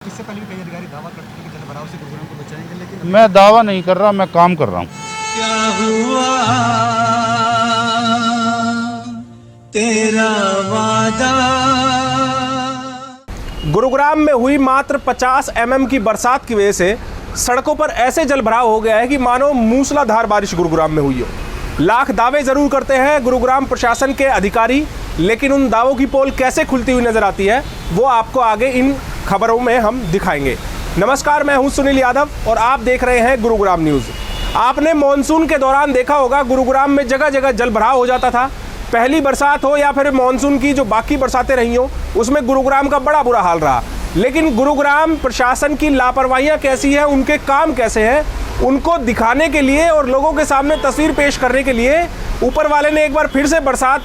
इससे पहले भी कई अधिकारी दावा करते थे कि जलभराव से गुरुग्राम को बचाएंगे, लेकिन मैं दावा नहीं कर रहा, मैं काम कर रहा हूँ। क्या हुआ तेरा वादा। गुरुग्राम में हुई मात्र 50 mm की बरसात की वजह से सड़कों पर ऐसे जलभराव हो गया है कि मानो मूसलाधार बारिश गुरुग्राम में हुई हो। लाख दावे जरूर करते हैं गुरुग्राम प्रशासन के अधिकारी, लेकिन उन दावों की पोल कैसे खुलती हुई नजर आती है वो आपको आगे इन खबरों में हम दिखाएंगे। नमस्कार, मैं हूं सुनील यादव और आप देख रहे हैं गुरुग्राम न्यूज़। आपने मॉनसून के दौरान देखा होगा गुरुग्राम में जगह जगह जलभराव हो जाता था। पहली बरसात हो या फिर मॉनसून की जो बाकी बरसातें रही हो, उसमें गुरुग्राम का बड़ा बुरा हाल रहा। लेकिन गुरुग्राम प्रशासन की लापरवाहियां कैसी है, उनके काम कैसे हैं, उनको दिखाने के लिए और लोगों के सामने तस्वीर पेश करने के लिए ऊपर वाले ने एक बार फिर से बरसात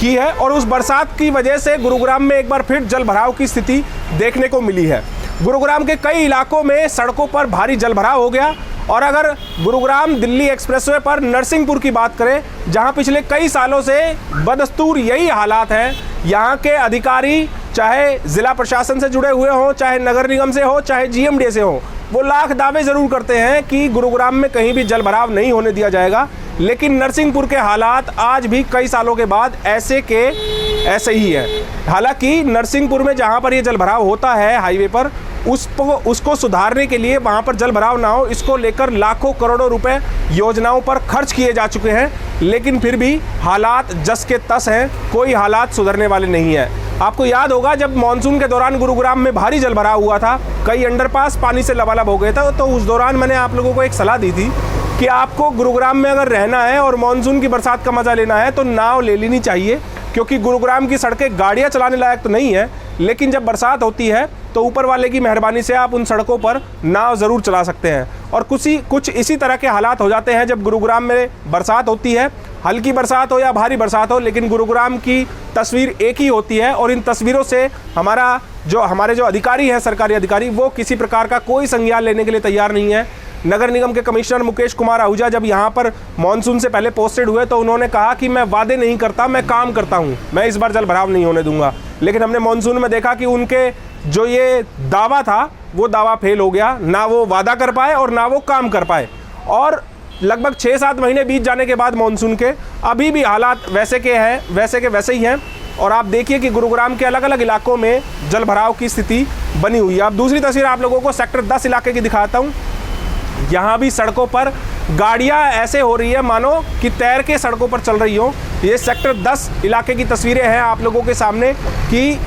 की है और उस बरसात की वजह से गुरुग्राम में एक बार फिर जलभराव की स्थिति देखने को मिली है। गुरुग्राम के कई इलाकों में सड़कों पर भारी जलभराव हो गया। और अगर गुरुग्राम दिल्ली एक्सप्रेसवे पर नरसिंहपुर की बात करें, जहां पिछले कई सालों से बदस्तूर यही हालात हैं, यहां के अधिकारी चाहे जिला प्रशासन से जुड़े हुए हों, चाहे नगर निगम से हो, चाहे जीएमडी से हो, वो लाख दावे जरूर करते हैं कि गुरुग्राम में कहीं भी जलभराव नहीं होने दिया जाएगा। लेकिन नरसिंहपुर के हालात आज भी कई सालों के बाद ऐसे ही है। हालांकि नरसिंहपुर में जहां पर ये जलभराव होता है हाईवे पर, उसको सुधारने के लिए, वहां पर जलभराव ना हो, इसको लेकर लाखों करोड़ों रुपए योजनाओं पर खर्च किए जा चुके हैं, लेकिन फिर भी हालात जस के तस हैं, कोई हालात सुधरने वाले नहीं है। आपको याद होगा जब मानसून के दौरान गुरुग्राम में भारी जलभराव हुआ था, कई अंडरपास पानी से लबालब हो गए थे, तो उस दौरान मैंने आप लोगों को एक सलाह दी थी कि आपको गुरुग्राम में अगर रहना है और मानसून की बरसात का मजा लेना है तो नाव ले लेनी चाहिए, क्योंकि गुरुग्राम की सड़कें गाड़ियां चलाने लायक तो नहीं है, लेकिन जब बरसात होती है तो ऊपर वाले की मेहरबानी से आप उन सड़कों पर नाव ज़रूर चला सकते हैं। और कुछ इसी तरह के हालात हो जाते हैं जब गुरुग्राम में बरसात होती है, हल्की बरसात हो या भारी बरसात हो, लेकिन गुरुग्राम की तस्वीर एक ही होती है। और इन तस्वीरों से हमारे जो अधिकारी हैं, सरकारी अधिकारी, वो किसी प्रकार का कोई संज्ञान लेने के लिए तैयार नहीं है। नगर निगम के कमिश्नर मुकेश कुमार आहूजा जब यहाँ पर मानसून से पहले पोस्टेड हुए तो उन्होंने कहा कि मैं वादे नहीं करता, मैं काम करता हूँ, मैं इस बार जलभराव नहीं होने दूंगा। लेकिन हमने मानसून में देखा कि उनके जो ये दावा था वो दावा फेल हो गया, ना वो वादा कर पाए और ना वो काम कर पाए। और लगभग 6-7 महीने बीत जाने के बाद मानसून के अभी भी हालात वैसे के वैसे ही हैं। और आप देखिए कि गुरुग्राम के अलग अलग इलाकों में जलभराव की स्थिति बनी हुई है। अब दूसरी तस्वीर आप लोगों को सेक्टर 10 इलाके की दिखाता हूँ। यहाँ भी सड़कों पर गाड़ियाँ ऐसे हो रही है मानो कि तैर के सड़कों पर चल रही हो। ये सेक्टर 10 इलाके की तस्वीरें हैं आप लोगों के सामने कि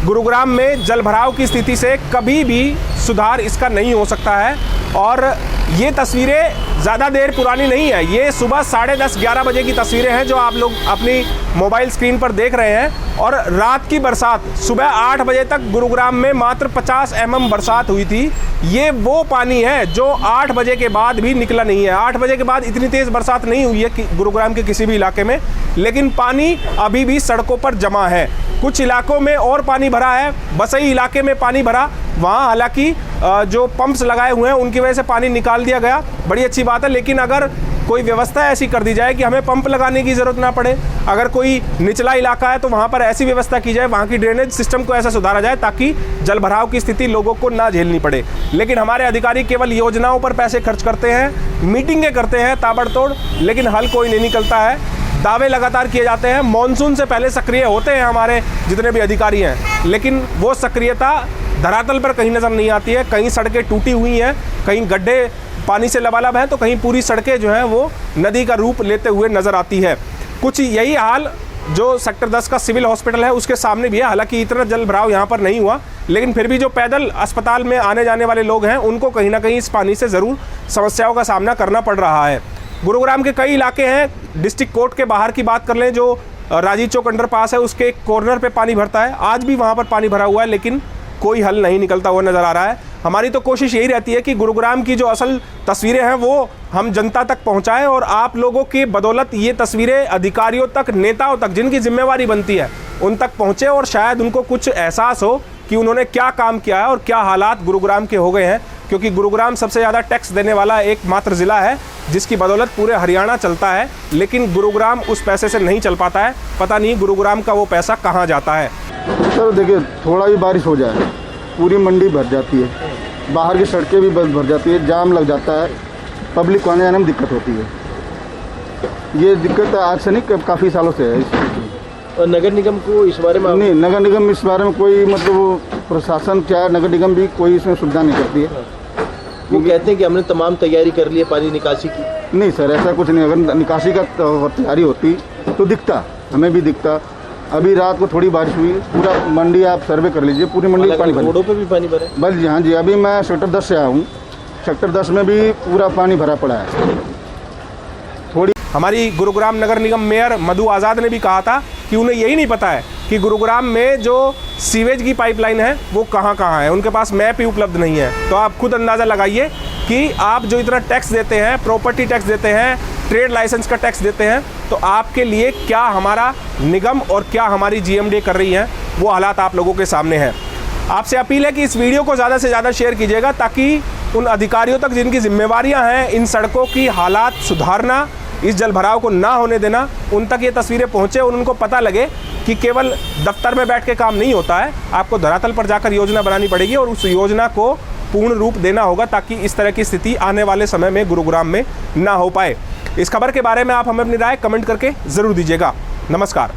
गुरुग्राम में जलभराव की स्थिति से कभी भी सुधार इसका नहीं हो सकता है। और ये तस्वीरें ज़्यादा देर पुरानी नहीं है, ये सुबह 10:30-11 बजे की तस्वीरें हैं जो आप लोग अपनी मोबाइल स्क्रीन पर देख रहे हैं। और रात की बरसात, सुबह 8 बजे तक गुरुग्राम में मात्र 50 mm बरसात हुई थी। ये वो पानी है जो 8 बजे के बाद भी निकला नहीं है। 8 बजे के बाद इतनी तेज़ बरसात नहीं हुई है कि गुरुग्राम के किसी भी इलाके में, लेकिन पानी अभी भी सड़कों पर जमा है। कुछ इलाकों में और पानी भरा है, बसई इलाके में पानी भरा, वहाँ हालांकि जो पंप्स लगाए हुए हैं उनकी वजह से पानी निकाल दिया गया, बड़ी अच्छी बात है। लेकिन अगर कोई व्यवस्था ऐसी कर दी जाए कि हमें पंप लगाने की ज़रूरत ना पड़े, अगर कोई निचला इलाका है तो वहाँ पर ऐसी व्यवस्था की जाए, वहाँ की ड्रेनेज सिस्टम को ऐसा सुधारा जाए ताकि जलभराव की स्थिति लोगों को ना झेलनी पड़े। लेकिन हमारे अधिकारी केवल योजनाओं पर पैसे खर्च करते हैं, मीटिंगें करते हैं ताबड़तोड़, लेकिन हल कोई नहीं निकलता है। दावे लगातार किए जाते हैं, मानसून से पहले सक्रिय होते हैं हमारे जितने भी अधिकारी हैं, लेकिन वो सक्रियता धरातल पर कहीं नज़र नहीं आती है। कहीं सड़कें टूटी हुई हैं, कहीं गड्ढे पानी से लबालब हैं, तो कहीं पूरी सड़कें जो हैं वो नदी का रूप लेते हुए नज़र आती है। कुछ यही हाल जो सेक्टर 10 का सिविल हॉस्पिटल है उसके सामने भी है। हालांकि इतना जलभराव यहाँ पर नहीं हुआ, लेकिन फिर भी जो पैदल अस्पताल में आने जाने वाले लोग हैं उनको कहीं ना कहीं इस पानी से ज़रूर समस्याओं का सामना करना पड़ रहा है। गुरुग्राम के कई इलाके हैं, डिस्ट्रिक्ट कोर्ट के बाहर की बात कर लें, जो राजीव चौक अंडरपास है उसके एक कॉर्नर पे पानी भरता है, आज भी वहाँ पर पानी भरा हुआ है, लेकिन कोई हल नहीं निकलता हुआ नज़र आ रहा है। हमारी तो कोशिश यही रहती है कि गुरुग्राम की जो असल तस्वीरें हैं वो हम जनता तक पहुंचाएं और आप लोगों की बदौलत ये तस्वीरें अधिकारियों तक, नेताओं तक, जिनकी जिम्मेवारी बनती है उन तक पहुंचे और शायद उनको कुछ एहसास हो कि उन्होंने क्या काम किया है और क्या हालात गुरुग्राम के हो गए हैं। क्योंकि गुरुग्राम सबसे ज़्यादा टैक्स देने वाला एकमात्र ज़िला है जिसकी बदौलत पूरे हरियाणा चलता है, लेकिन गुरुग्राम उस पैसे से नहीं चल पाता है। पता नहीं गुरुग्राम का वो पैसा कहाँ जाता है। सर देखिए, थोड़ा भी बारिश हो जाए पूरी मंडी भर जाती है, बाहर की सड़कें भी भर जाती है, जाम लग जाता है, पब्लिक को आने जाने में दिक्कत होती है। ये दिक्कत आज से नहीं, काफ़ी सालों से है। और नगर निगम को इस बारे में नहीं, नगर निगम इस बारे में कोई मतलब प्रशासन चाहे नगर निगम भी कोई इसमें सुविधा नहीं करती है। वो कहते हैं कि हमने तमाम तैयारी कर ली है पानी निकासी की। नहीं सर, ऐसा कुछ नहीं। अगर निकासी का तैयारी होती तो दिखता, हमें भी दिखता। अभी रात को थोड़ी बारिश हुई, पूरा मंडी आप सर्वे कर लीजिए, पूरी मंडी में पानी भरा। रोडों पे भी पानी भरा है? बस जी, हाँ जी। अभी मैं सेक्टर 10 से आया हूँ, सेक्टर 10 में भी पूरा पानी भरा पड़ा है। थोड़ी हमारी गुरुग्राम नगर निगम मेयर मधु आज़ाद ने भी कहा था कि उन्हें यही नहीं पता है कि गुरुग्राम में जो सीवेज की पाइपलाइन है वो कहाँ कहाँ है, उनके पास मैप ही उपलब्ध नहीं है। तो आप खुद अंदाज़ा लगाइए कि आप जो इतना टैक्स देते हैं, प्रॉपर्टी टैक्स देते हैं, ट्रेड लाइसेंस का टैक्स देते हैं, तो आपके लिए क्या हमारा निगम और क्या हमारी जीएमडी कर रही है, वो हालात आप लोगों के सामने हैं। आपसे अपील है कि इस वीडियो को ज़्यादा से ज़्यादा शेयर कीजिएगा ताकि उन अधिकारियों तक जिनकी जिम्मेवारियां हैं इन सड़कों की हालात सुधारना, इस जलभराव को ना होने देना, उन तक ये तस्वीरें पहुँचे और उनको पता लगे कि केवल दफ्तर में बैठ के काम नहीं होता है, आपको धरातल पर जाकर योजना बनानी पड़ेगी और उस योजना को पूर्ण रूप देना होगा ताकि इस तरह की स्थिति आने वाले समय में गुरुग्राम में ना हो पाए। इस खबर के बारे में आप हमें अपनी राय कमेंट करके ज़रूर दीजिएगा। नमस्कार।